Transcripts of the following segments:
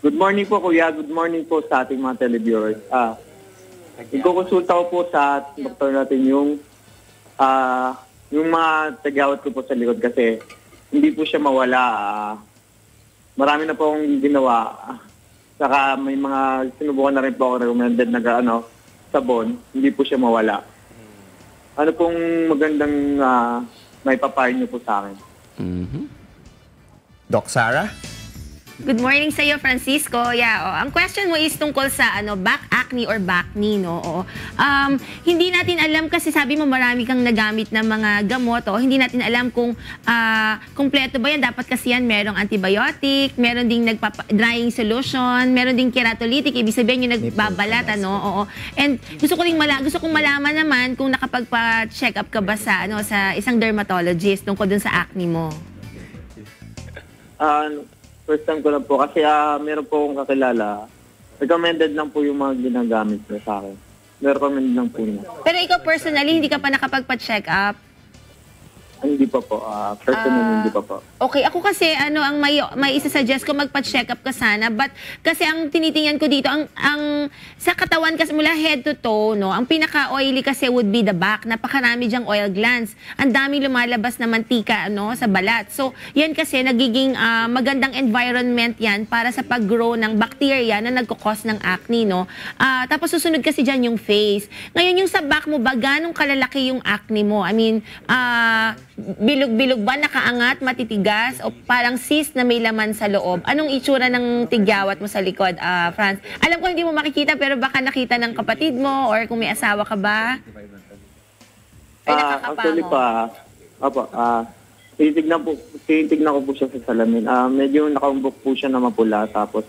Good morning po, Kuya. Good morning po sa ating mga televiewers. Ikukonsulta ko po sa doktor natin yung mga tagawat ko po sa likod kasi hindi po siya mawala. Marami na po akong ginawa. Saka may mga sinubukan na rin po ako recommended na sabon. Hindi po siya mawala. Ano pong magandang may papayo niyo po sa akin? Doc Sara? Good morning sa iyo, Francisco. Ang question mo is tungkol sa back acne or back knee, no? Hindi natin alam kasi sabi mo marami kang nagamit na mga gamot, hindi natin alam kung kumpleto ba yan. Dapat kasi yan merong antibiotic, meron ding drying solution, meron ding keratolytic, ibig sabihin yung nagbabalat, Oo. And gusto kong malaman naman kung nakapagpa-check up ka ba sa sa isang dermatologist tungkol dun sa acne mo. First time ko lang po kasi meron po akong kakilala. Recommended lang po yung mga ginagamit niya sa akin. Recommended lang po niya. Pero ikaw personally, hindi ka pa nakapagpa-check up? Hindi pa po. Personally, hindi pa po. Okay, ako kasi ang may isa-suggest ko magpa-check up ka sana, but kasi ang tinitingnan ko dito ang sa katawan kasi mula head to toe, ang pinaka-oily kasi would be the back. Napakarami diyang oil glands. Ang daming lumalabas na mantika sa balat. So, yan kasi nagiging magandang environment yan para sa pag-grow ng bacteria na nagkukos ng acne, tapos susunod kasi dyan yung face. Ngayon, yung sa back mo ba, ganong kalalaki yung acne mo? I mean, bilog-bilog ba, nakaangat, matitigas, o parang cyst na may laman sa loob? Anong itsura ng tigyawat mo sa likod, Franz? Alam ko hindi mo makikita, pero baka nakita ng kapatid mo or kung may asawa ka ba? Ay, actually tinitignan ko po siya sa salamin. Medyo nakaumbok po siya na mapula, tapos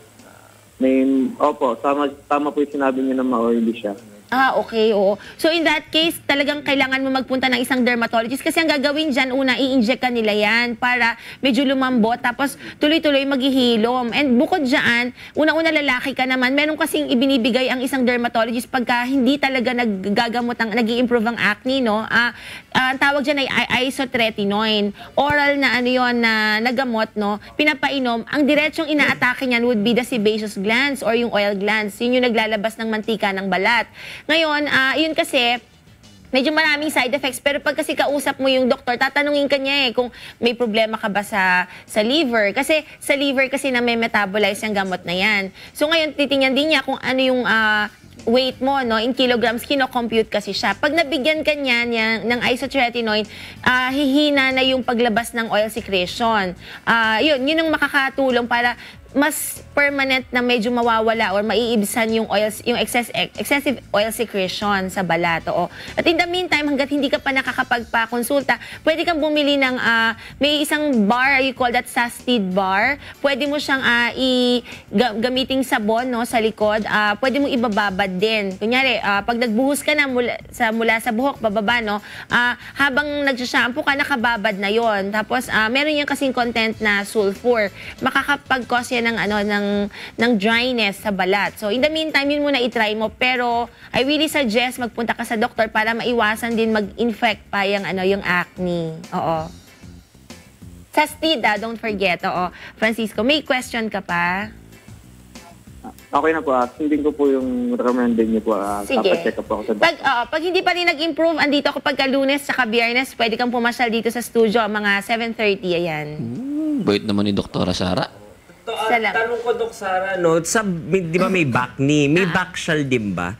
tama po yung sinabi niyo na ma-oily siya. Okay, oo. So in that case, talagang kailangan mo magpunta ng isang dermatologist kasi ang gagawin dyan, una, i-inject ka nila yan para medyo lumambot, tapos tuloy-tuloy maghihilom. And bukod dyan, una-una lalaki ka naman, meron kasing ibinibigay ang isang dermatologist pagka hindi talaga nag-i-improve ang acne, ang tawag dyan ay isotretinoin. Oral na na gamot, pinapainom. Ang diretsong inaatake niyan would be the sebaceous glands or yung oil glands. Yun yung naglalabas ng mantika ng balat. Ngayon, yun kasi, medyo maraming side effects, pero pag kasi kausap mo yung doktor, tatanungin ka niya kung may problema ka ba sa liver. Kasi sa liver kasi na may metabolize yung gamot na yan. So ngayon, titingnan din niya kung ano yung weight mo, in kilograms, kino-compute kasi siya. Pag nabigyan ka niya ng isotretinoin, hihina na yung paglabas ng oil secretion. Yun ang makakatulong para mas permanent na medyo mawawala or maiibsan yung excessive oil secretion sa balat. At in the meantime, hanggat hindi ka pa nakakapagpakonsulta, pwede kang bumili ng may isang bar, you call that Sastid bar. Pwede mo siyang gamiting sabon sa likod. Pwede mo ibababad din. Kunyari, pag nagbuhos ka na mula sa buhok, bababa, habang nagsashampoo ka, nakababad na yon. Tapos, meron yung kasing content na sulfur. Makakapag-cause yan ng dryness sa balat. So, in the meantime, yun muna i-try mo. Pero, I really suggest magpunta ka sa doktor para maiwasan din mag-infect pa yung acne. Oo. Sastid, don't forget. Oo. Francisco, may question ka pa? Okay na po. Sundin ko po yung recommended niyo po. Sige. Check up ako sa doctor. Pag hindi pa rin nag-improve, andito ako pagka Lunes at Biyernes, pwede kang pumasyal dito sa studio, mga 7:30, ayan. Bait naman ni Doktora Sara. Tanong ko, Dok Sara, di ba may back knee? May back shell din ba?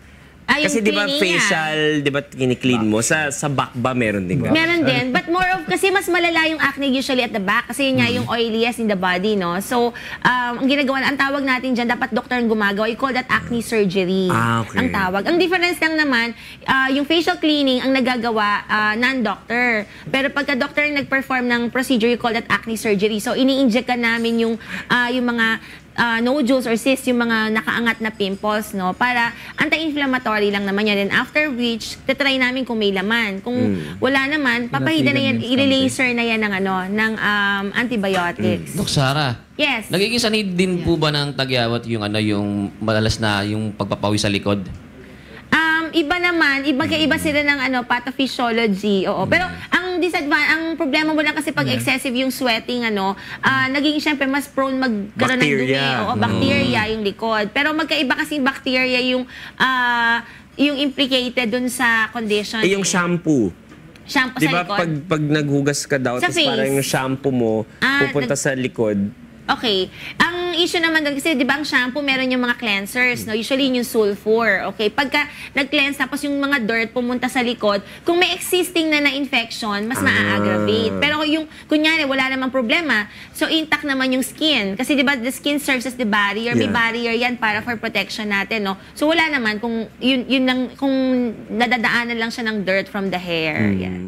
Kasi di ba facial, di ba kini-clean mo? Sa back ba meron din? Meron din. But more of, kasi mas malala yung acne usually at the back. Kasi yun nga yung oiliest in the body, So, ang ginagawa, ang tawag natin dyan, dapat doktor ang gumagawa. You call that acne surgery. Okay. Ang tawag. Ang difference lang naman, yung facial cleaning ang nagagawa non-doctor. Pero pagka doctor ang nag-perform ng procedure, you call that acne surgery. So, ini-inject ka namin yung mga nodules or cysts, yung mga nakaangat na pimples, para anti-inflammatory lang naman yan. And after which, titry namin kung may laman. Kung wala naman, papahida na yan, i-laser na yan ng antibiotics. Dok Sara. Yes. Nagiging sanid din po ba ng tagyawat yung madalas na yung pagpapawi sa likod? Iba naman, iba sila ng pathophysiology. Oo. Pero ang ang problema mo lang kasi pag excessive yung sweating, naging syempre mas prone magkaroon ng dumi. Bacteria. Oo, bacteria yung likod. Pero magkaiba kasi bacteria yung implicated dun sa condition. Yung shampoo. Shampoo Di sa ba likod. pag naghugas ka daw, Sa tapos parang face. yung shampoo mo pupunta sa likod. Okay. Ang issue naman doon, kasi di ba ang shampoo, meron yung mga cleansers, no? Usually yung sulfur. Okay. Pagka nag-cleanse, tapos yung mga dirt pumunta sa likod, kung may existing na infection, mas maa-aggravate. Pero yung, kunyari, wala namang problema, so intact naman yung skin. Kasi di ba, the skin serves as the barrier. May Yeah. barrier yan para for protection natin, no? So wala naman kung yun lang, kung nadadaanan lang siya ng dirt from the hair. Yan.